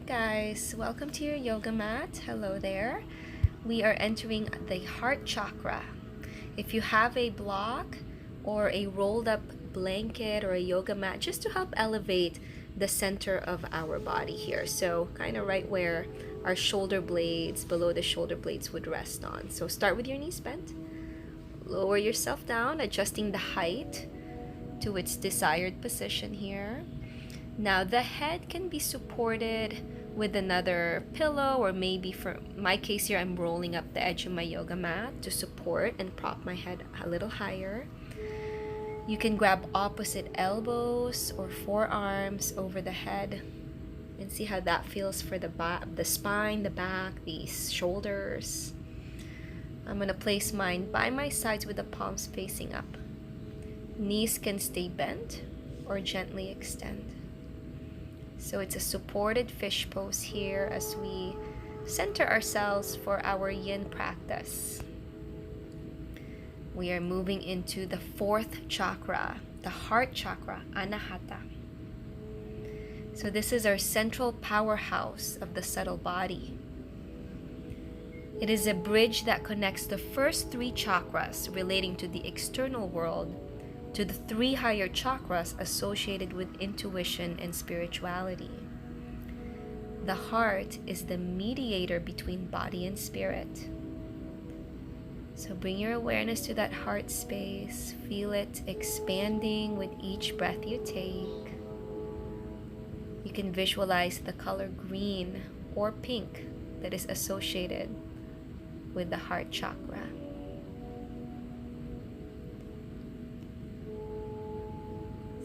Alright guys, welcome to your yoga mat. Hello there. We are entering the heart chakra. If you have a block or a rolled up blanket or a yoga mat, just to help elevate the center of our body here. So kind of right where our shoulder blades, below the shoulder blades would rest on. So start with your knees bent. Lower yourself down, adjusting the height to its desired position here. Now the head can be supported with another pillow, or maybe for my case here, I'm rolling up the edge of my yoga mat to support and prop my head a little higher. You can grab opposite elbows or forearms over the head and see how that feels for the spine, the back, the shoulders. I'm going to place mine by my sides with the palms facing up. Knees can stay bent or gently extend. So it's a supported fish pose here as we center ourselves for our yin practice. We are moving into the fourth chakra, the heart chakra, Anahata. So this is our central powerhouse of the subtle body. It is a bridge that connects the first three chakras relating to the external world to the three higher chakras associated with intuition and spirituality. The heart is the mediator between body and spirit. So bring your awareness to that heart space. Feel it expanding with each breath you take. You can visualize the color green or pink that is associated with the heart chakra.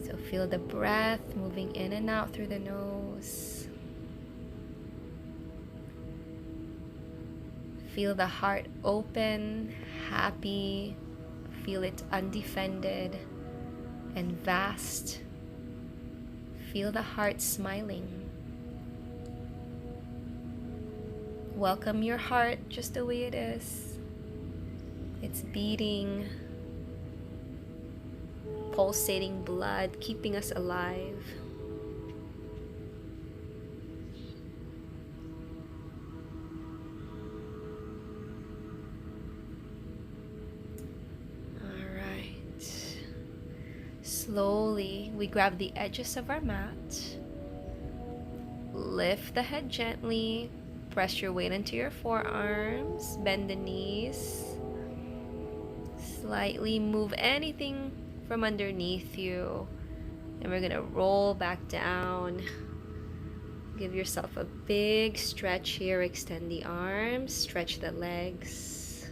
So feel the breath moving in and out through the nose. Feel the heart open, happy. Feel it undefended and vast. Feel the heart smiling. Welcome your heart just the way it is. It's beating, pulsating blood, keeping us alive. All right. Slowly, we grab the edges of our mat. Lift the head gently. Press your weight into your forearms. Bend the knees. Slightly move anything from underneath you, and we're gonna roll back down. Give yourself a big stretch here. Extend the arms, stretch the legs.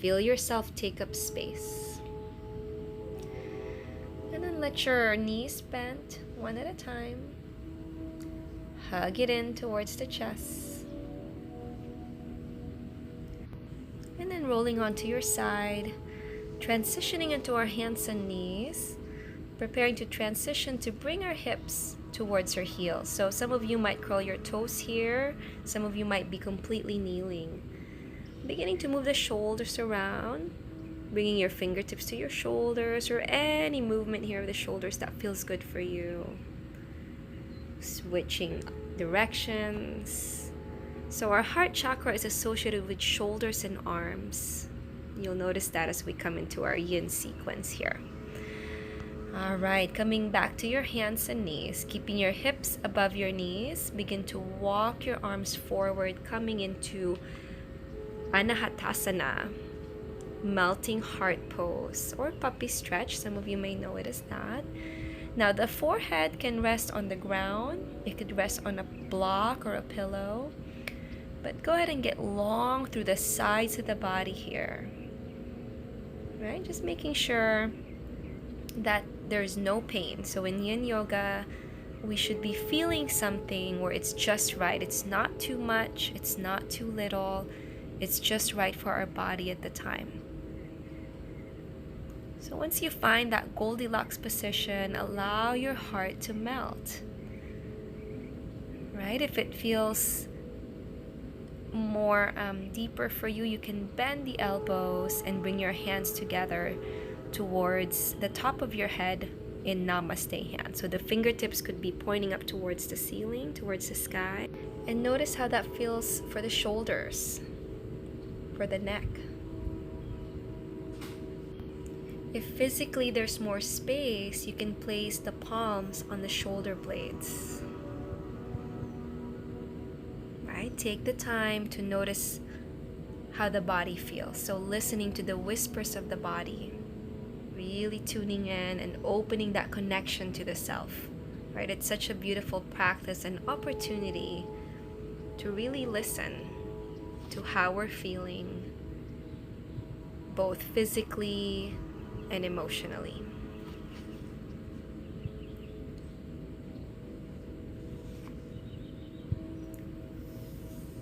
Feel yourself take up space, and then let your knees bend one at a time. Hug it in towards the chest, and then rolling onto your side, transitioning into our hands and knees, preparing to transition to bring our hips towards our heels. So some of you might curl your toes here, some of you might be completely kneeling. Beginning to move the shoulders around, bringing your fingertips to your shoulders, or any movement here of the shoulders that feels good for you. Switching directions. So our heart chakra is associated with shoulders and arms. You'll notice that as we come into our yin sequence here. All right, coming back to your hands and knees, keeping your hips above your knees. Begin to walk your arms forward, coming into Anahatasana, melting heart pose, or puppy stretch. Some of you may know it as that. Now the forehead can rest on the ground. It could rest on a block or a pillow. But go ahead and get long through the sides of the body here. Right? Just making sure that there's no pain. So in yin yoga, we should be feeling something where it's just right. It's not too much, it's not too little. It's just right for our body at the time. So once you find that Goldilocks position, allow your heart to melt. Right? If it feels more deeper for you, you can bend the elbows and bring your hands together towards the top of your head in Namaste hand. So the fingertips could be pointing up towards the ceiling, towards the sky. And notice how that feels for the shoulders, for the neck. If physically there's more space, you can place the palms on the shoulder blades. Right? Take the time to notice how the body feels. So listening to the whispers of the body, really tuning in and opening that connection to the self. Right? It's such a beautiful practice and opportunity to really listen to how we're feeling, both physically and emotionally.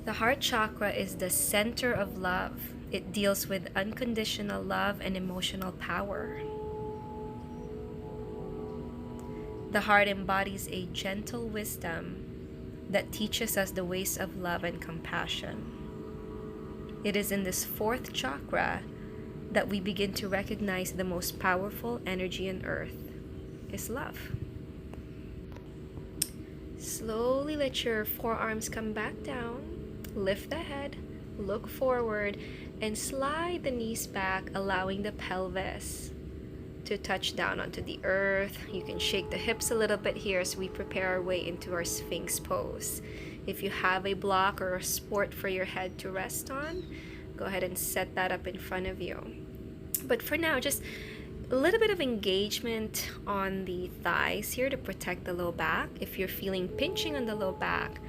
The heart chakra is the center of love. It deals with unconditional love and emotional power. The heart embodies a gentle wisdom that teaches us the ways of love and compassion. It is in this fourth chakra that we begin to recognize the most powerful energy on earth is love. Slowly let your forearms come back down, lift the head, look forward, and slide the knees back, allowing the pelvis to touch down onto the earth. You can shake the hips a little bit here as we prepare our way into our Sphinx Pose. If you have a block or a support for your head to rest on, go ahead and set that up in front of you. But for now, just a little bit of engagement on the thighs here to protect the low back. If you're feeling pinching on the low back,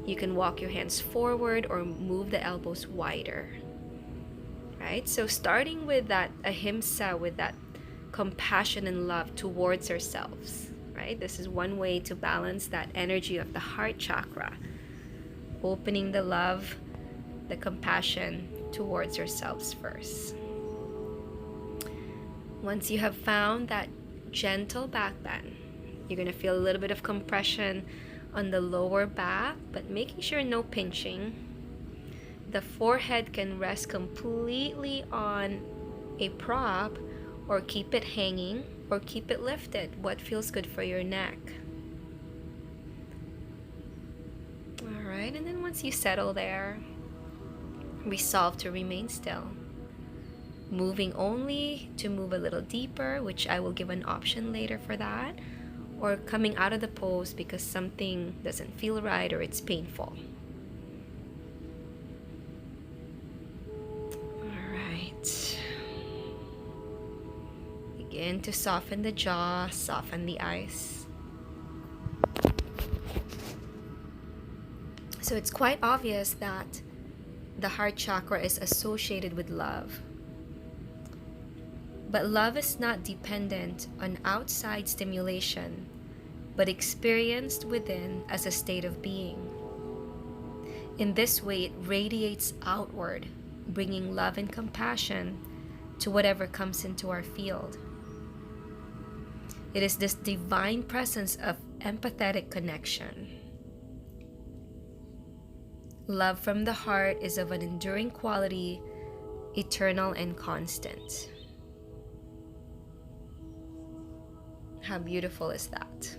you can walk your hands forward or move the elbows wider. Right? So starting with that ahimsa, with that compassion and love towards ourselves. Right? This is one way to balance that energy of the heart chakra. Opening the love, the compassion towards yourselves first. Once you have found that gentle back bend, you're going to feel a little bit of compression on the lower back, but making sure no pinching. The forehead can rest completely on a prop, or keep it hanging, or keep it lifted. What feels good for your neck? All right, and then once you settle there, resolve to remain still. Moving only to move a little deeper, which I will give an option later for that, or coming out of the pose because something doesn't feel right or it's painful. All right. Begin to soften the jaw, soften the eyes. So it's quite obvious that the heart chakra is associated with love. But love is not dependent on outside stimulation, but experienced within as a state of being. In this way, it radiates outward, bringing love and compassion to whatever comes into our field. It is this divine presence of empathetic connection. Love from the heart is of an enduring quality, eternal and constant. How beautiful is that?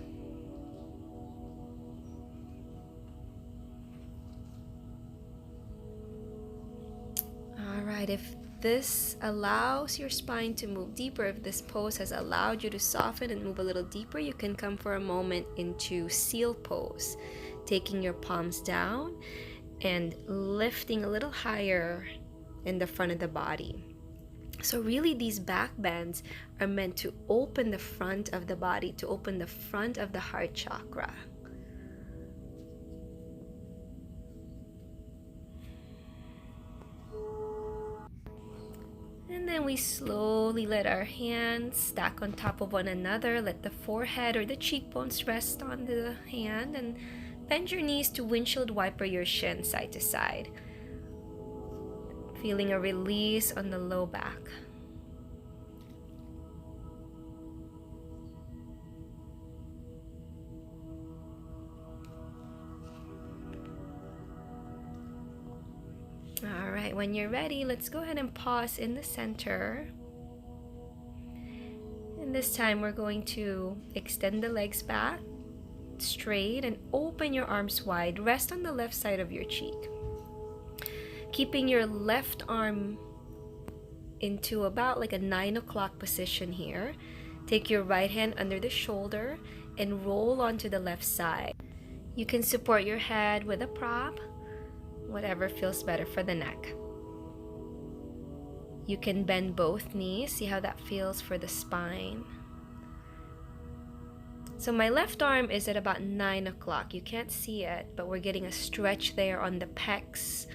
All right, if this allows your spine to move deeper, if this pose has allowed you to soften and move a little deeper, you can come for a moment into seal pose, taking your palms down and lifting a little higher in the front of the body. So really these back bends are meant to open the front of the body, to open the front of the heart chakra. And then we slowly let our hands stack on top of one another. Let the forehead or the cheekbones rest on the hand, and bend your knees to windshield wiper your shin side to side. Feeling a release on the low back. All right, when you're ready, let's go ahead and pause in the center. And This time we're going to extend the legs back straight and open your arms wide. Rest on the left side of your cheek, keeping your left arm into about like a 9 o'clock position here. Take your right hand under the shoulder and roll onto the left side. You can support your head with a prop, whatever feels better for the neck. You can bend both knees, see how that feels for the spine. So my left arm is at about 9 o'clock. You can't see it, but we're getting a stretch there on the pecs,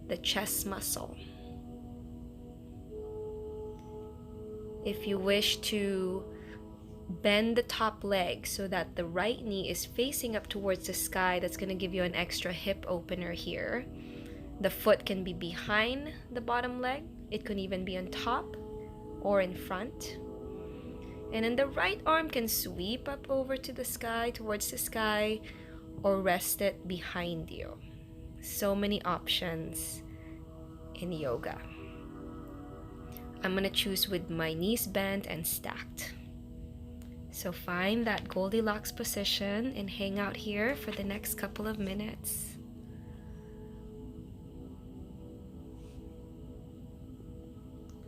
the chest muscle. If you wish to bend the top leg so that the right knee is facing up towards the sky, that's going to give you an extra hip opener here. The foot can be behind the bottom leg. It could even be on top or in front. And then the right arm can sweep up over to the sky, towards the sky, or rest it behind you. So many options in yoga. I'm going to choose with my knees bent and stacked. So find that Goldilocks position and hang out here for the next couple of minutes.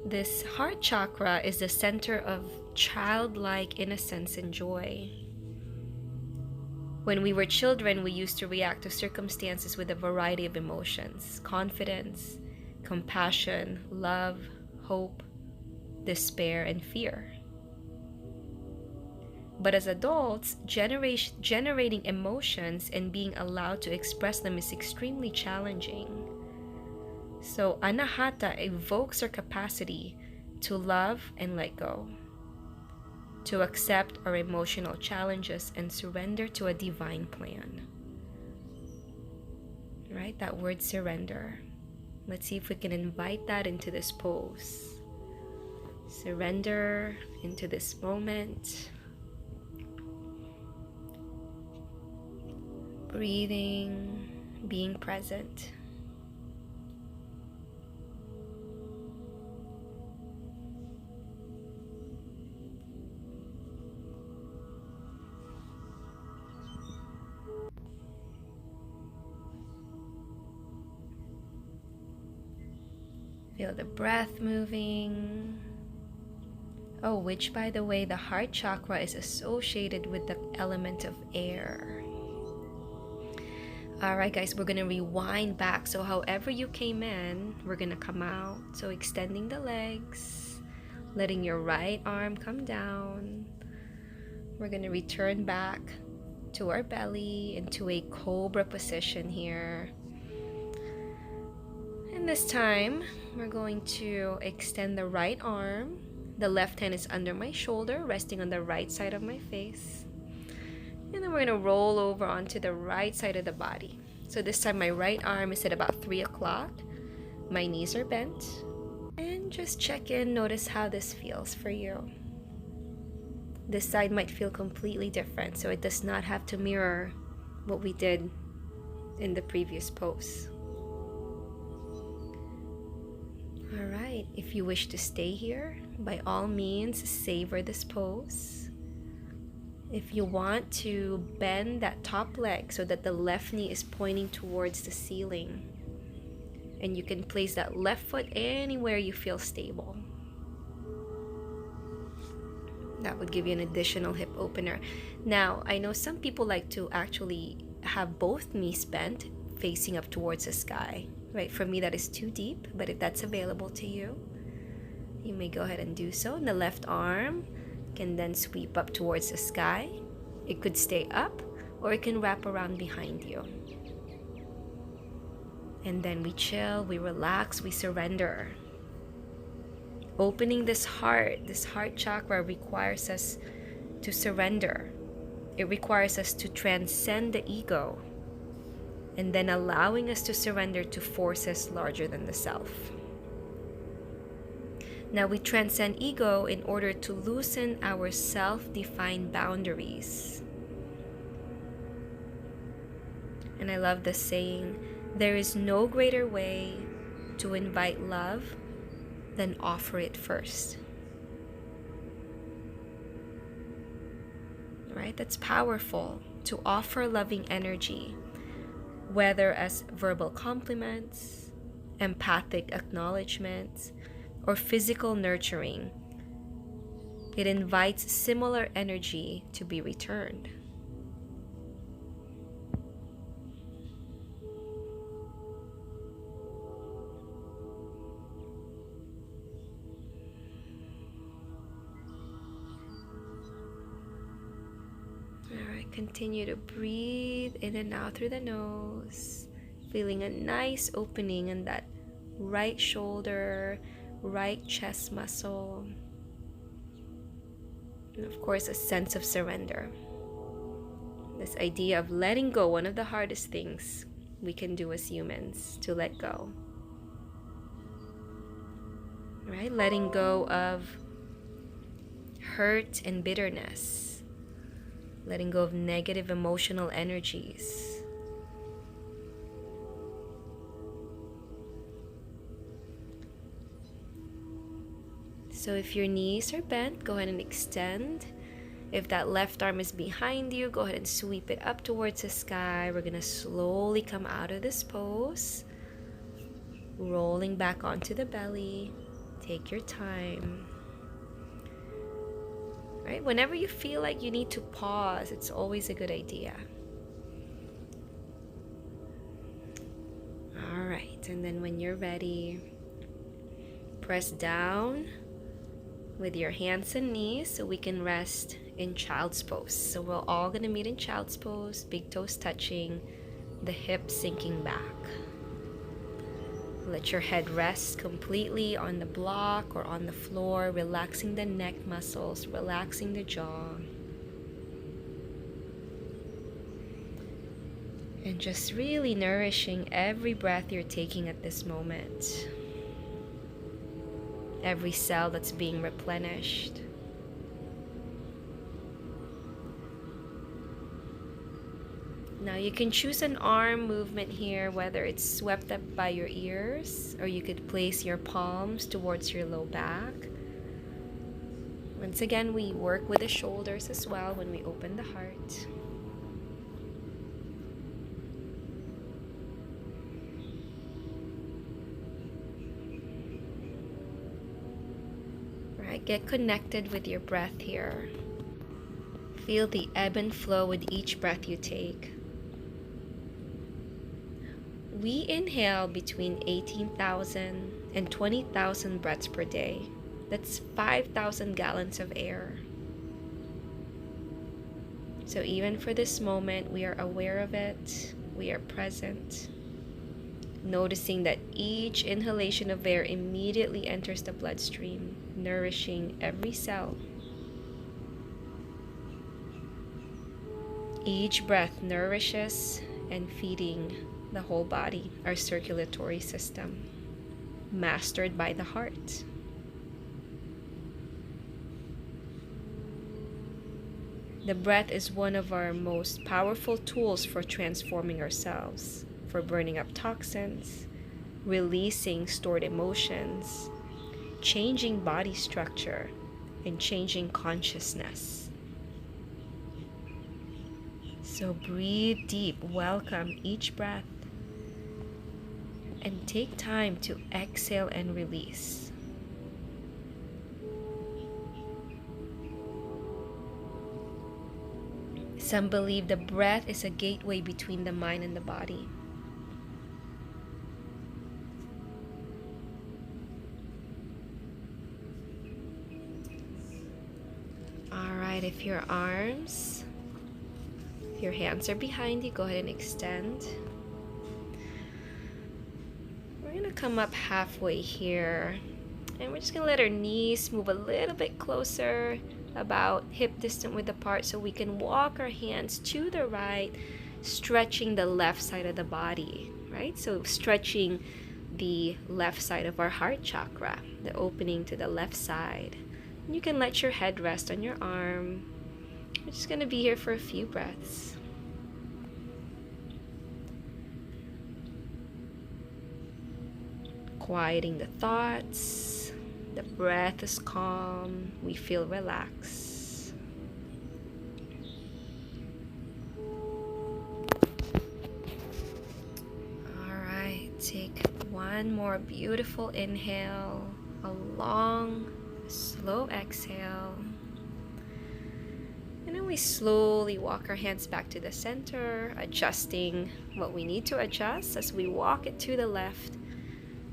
This heart chakra is the center of childlike innocence and joy. When we were children, we used to react to circumstances with a variety of emotions: confidence, compassion, love, hope, despair, and fear. But as adults, generating emotions and being allowed to express them is extremely challenging. So Anahata evokes our capacity to love and let go, to accept our emotional challenges and surrender to a divine plan. Right? That word surrender. Let's see if we can invite that into this pose. Surrender into this moment. Breathing, being present. Feel the breath moving. Oh, which by the way, the heart chakra is associated with the element of air. Alright guys, we're going to rewind back. So however you came in, we're going to come out. So extending the legs, letting your right arm come down. We're going to return back to our belly into a cobra position here. And this time, we're going to extend the right arm. The left hand is under my shoulder, resting on the right side of my face. And then we're going to roll over onto the right side of the body. So this time my right arm is at about 3 o'clock. My knees are bent. And just check in, notice how this feels for you. This side might feel completely different, so it does not have to mirror what we did in the previous pose. Alright, if you wish to stay here, by all means savor this pose. If you want to bend that top leg so that the left knee is pointing towards the ceiling, and you can place that left foot anywhere you feel stable. That would give you an additional hip opener. Now, I know some people like to actually have both knees bent, facing up towards the sky. Right, for me that is too deep, but if that's available to you, you may go ahead and do so. And the left arm can then sweep up towards the sky. It could stay up or it can wrap around behind you. And then we chill, we relax, we surrender. Opening this heart chakra requires us to surrender. It requires us to transcend the ego, and then allowing us to surrender to forces larger than the self. Now we transcend ego in order to loosen our self-defined boundaries. And I love the saying, there is no greater way to invite love than offer it first. right? That's powerful to offer loving energy, whether as verbal compliments, empathic acknowledgments, or physical nurturing. It invites similar energy to be returned. Alright, continue to breathe in and out through the nose, feeling a nice opening in that right shoulder, right chest muscle, and of course a sense of surrender. This idea of letting go, one of the hardest things we can do as humans, to let go. Right? Letting go of hurt and bitterness. Letting go of negative emotional energies. So if your knees are bent, go ahead and extend. If that left arm is behind you, go ahead and sweep it up towards the sky. We're going to slowly come out of this pose, rolling back onto the belly. Take your time. Right? Whenever you feel like you need to pause, it's always a good idea. All right, and then when you're ready, press down with your hands and knees so we can rest in child's pose. So we're all going to meet in child's pose, big toes touching, the hips sinking back. Let your head rest completely on the block or on the floor, relaxing the neck muscles, relaxing the jaw. And just really nourishing every breath you're taking at this moment. Every cell that's being replenished. Now you can choose an arm movement here, whether it's swept up by your ears, or you could place your palms towards your low back. Once again, we work with the shoulders as well when we open the heart. Right, get connected with your breath here. Feel the ebb and flow with each breath you take. We inhale between 18,000 and 20,000 breaths per day. That's 5,000 gallons of air. So even for this moment, we are aware of it. We are present. Noticing that each inhalation of air immediately enters the bloodstream, nourishing every cell. Each breath nourishes and feeding the whole body, our circulatory system, mastered by the heart. The breath is one of our most powerful tools for transforming ourselves, for burning up toxins, releasing stored emotions, changing body structure, and changing consciousness. So breathe deep, welcome each breath, and take time to exhale and release. Some believe the breath is a gateway between the mind and the body. All right, if your hands are behind you, go ahead and extend. We're gonna come up halfway here, and we're just gonna let our knees move a little bit closer, about hip distance width apart, so we can walk our hands to the right, stretching the left side of the body, right? So stretching the left side of our heart chakra, the opening to the left side. And you can let your head rest on your arm. We're just gonna be here for a few breaths. Quieting the thoughts, the breath is calm, we feel relaxed. one more beautiful inhale, a long, slow exhale. And then we slowly walk our hands back to the center, adjusting what we need to adjust as we walk it to the left,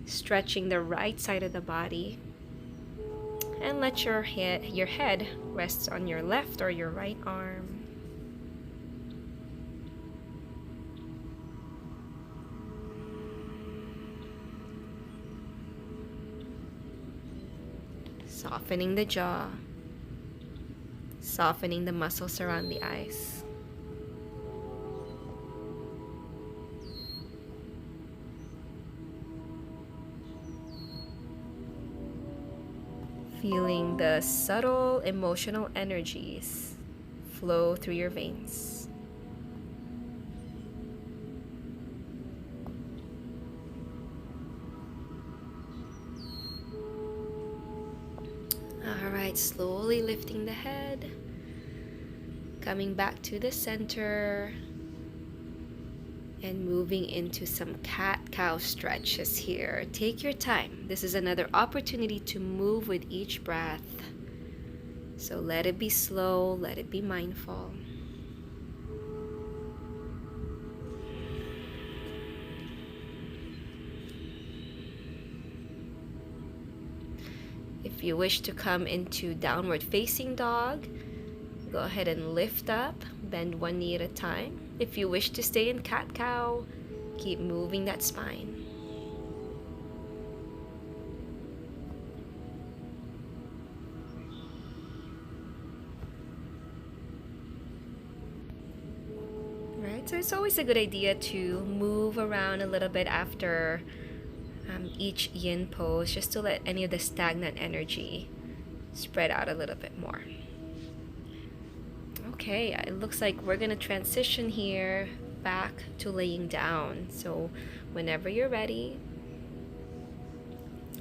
stretching the right side of the body. And let your head rest on your left or your right arm. Softening the jaw, softening the muscles around the eyes. Feeling the subtle emotional energies flow through your veins. Alright, slowly lifting the head, coming back to the center, and moving into some cat-cow stretches here. Take your time. This is another opportunity to move with each breath. So let it be slow, let it be mindful. If you wish to come into downward facing dog, go ahead and lift up, bend one knee at a time. If you wish to stay in cat-cow, keep moving that spine. Right, so it's always a good idea to move around a little bit after each yin pose, just to let any of the stagnant energy spread out a little bit more. Okay, it looks like we're gonna transition here back to laying down. So whenever you're ready,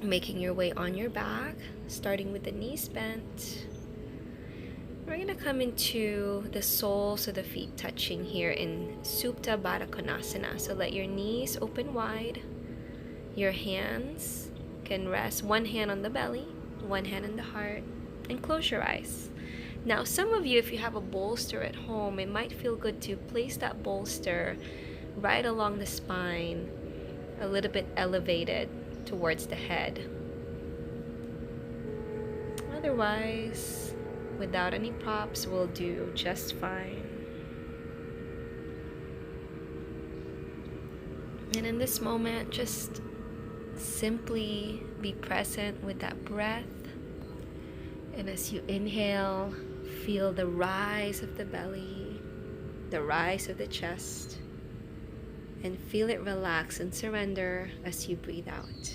making your way on your back, starting with the knees bent. We're gonna come into the soles of the feet touching here in Supta Baddha Konasana. So let your knees open wide. Your hands can rest, one hand on the belly, one hand on the heart, and close your eyes. Now, some of you, if you have a bolster at home, it might feel good to place that bolster right along the spine, a little bit elevated towards the head. Otherwise, without any props, we'll do just fine. And in this moment, just simply be present with that breath. And as you inhale, feel the rise of the belly, the rise of the chest, and feel it relax and surrender as you breathe out.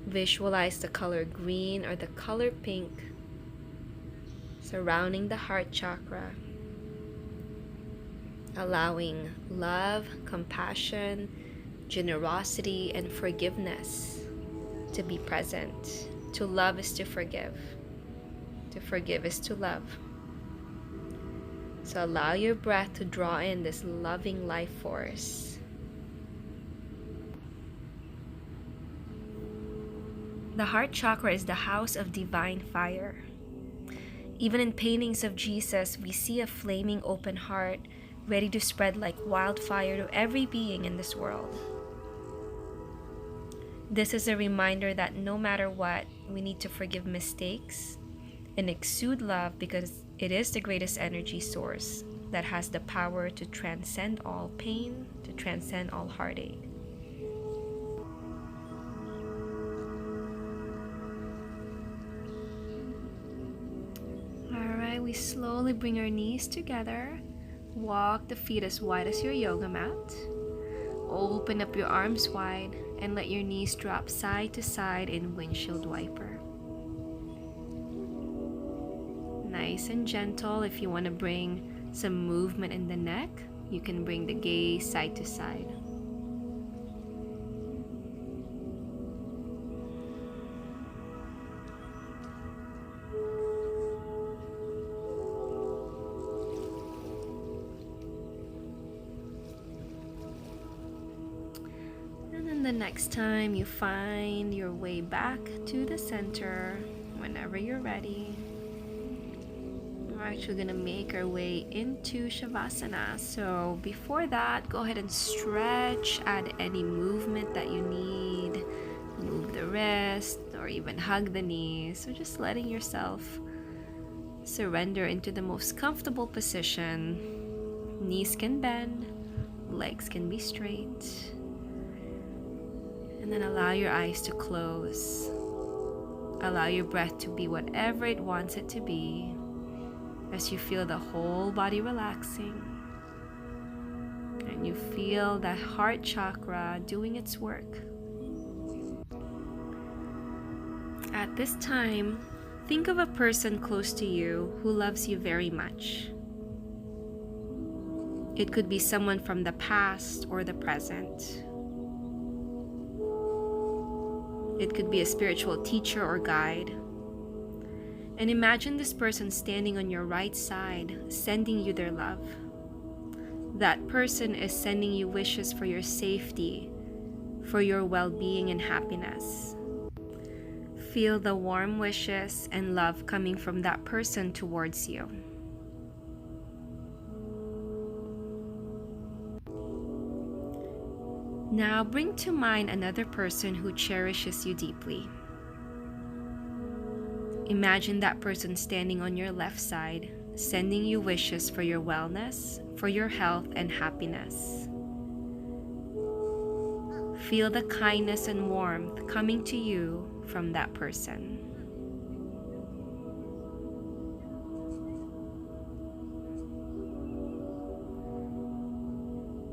Visualize the color green or the color pink surrounding the heart chakra, allowing love, compassion, generosity, and forgiveness to be present. To love is to forgive. To forgive is to love. So allow your breath to draw in this loving life force. The heart chakra is the house of divine fire. Even in paintings of Jesus, we see a flaming open heart ready to spread like wildfire to every being in this world. This is a reminder that no matter what, we need to forgive mistakes and exude love, because it is the greatest energy source that has the power to transcend all pain, to transcend all heartache. Alright, we slowly bring our knees together. Walk the feet as wide as your yoga mat. Open up your arms wide and let your knees drop side to side in windshield wiper. Nice and gentle. If you want to bring some movement in the neck, you can bring the gaze side to side. the next time you find your way back to the center, whenever you're ready, we're actually going to make our way into Shavasana. So before that, go ahead and stretch, add any movement that you need. Move the wrist or even hug the knees. So just letting yourself surrender into the most comfortable position. Knees can bend, legs can be straight. And then allow your eyes to close. Allow your breath to be whatever it wants it to be as you feel the whole body relaxing. And you feel that heart chakra doing its work. At this time, think of a person close to you who loves you very much. It could be someone from the past or the present. It could be a spiritual teacher or guide. And imagine this person standing on your right side, sending you their love. That person is sending you wishes for your safety, for your well-being and happiness. Feel the warm wishes and love coming from that person towards you. Now bring to mind another person who cherishes you deeply. Imagine that person standing on your left side, sending you wishes for your wellness, for your health and happiness. Feel the kindness and warmth coming to you from that person.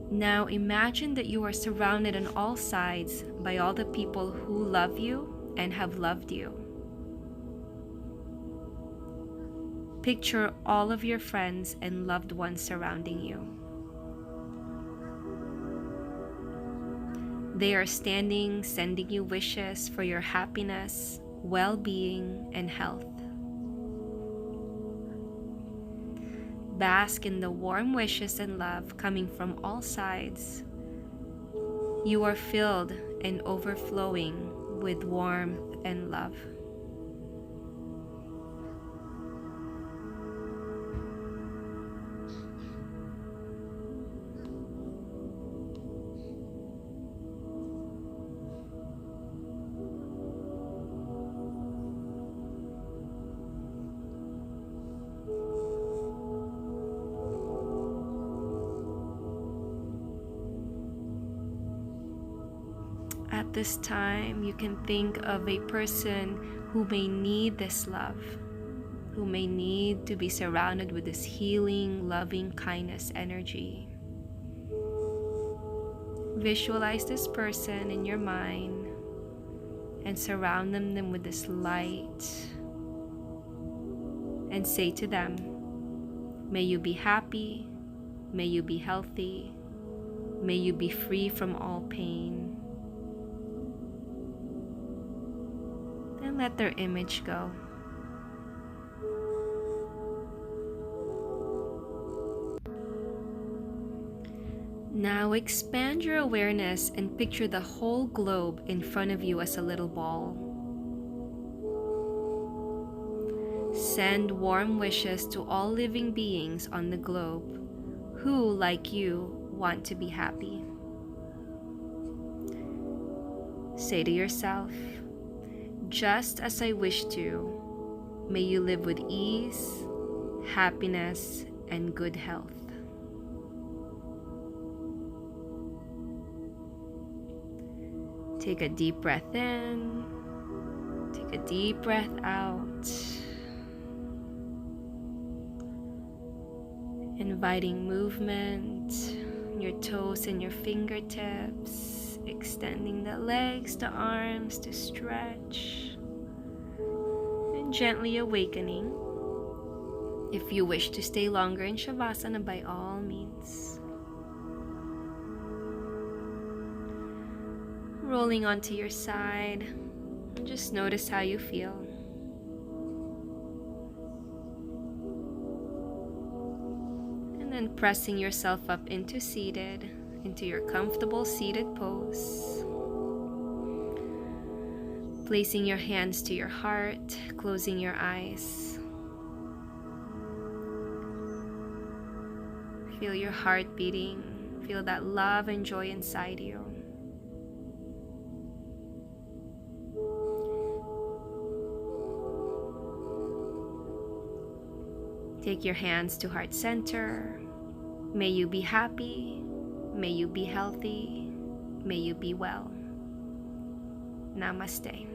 Now imagine that you are surrounded on all sides by all the people who love you and have loved you. Picture all of your friends and loved ones surrounding you. They are standing, sending you wishes for your happiness, well-being, and health. Bask in the warm wishes and love coming from all sides. You are filled and overflowing with warmth and love. At this time, you can think of a person who may need this love, who may need to be surrounded with this healing, loving kindness energy. Visualize this person in your mind and surround them with this light and say to them, may you be happy, may you be healthy, may you be free from all pain. And let their image go. Now expand your awareness and picture the whole globe in front of you as a little ball. Send warm wishes to all living beings on the globe who, like you, want to be happy. Say to yourself, just as I wish to, may you live with ease, happiness, and good health. Take a deep breath in, take a deep breath out. Inviting movement, your toes and your fingertips, extending the legs, the arms to stretch, and gently awakening. If you wish to stay longer in Shavasana, by all means. Rolling onto your side, and just notice how you feel. And then pressing yourself up into seated, into your comfortable seated pose. Placing your hands to your heart, closing your eyes. Feel your heart beating. Feel that love and joy inside you. Take your hands to heart center. May you be happy. May you be healthy. May you be well. Namaste.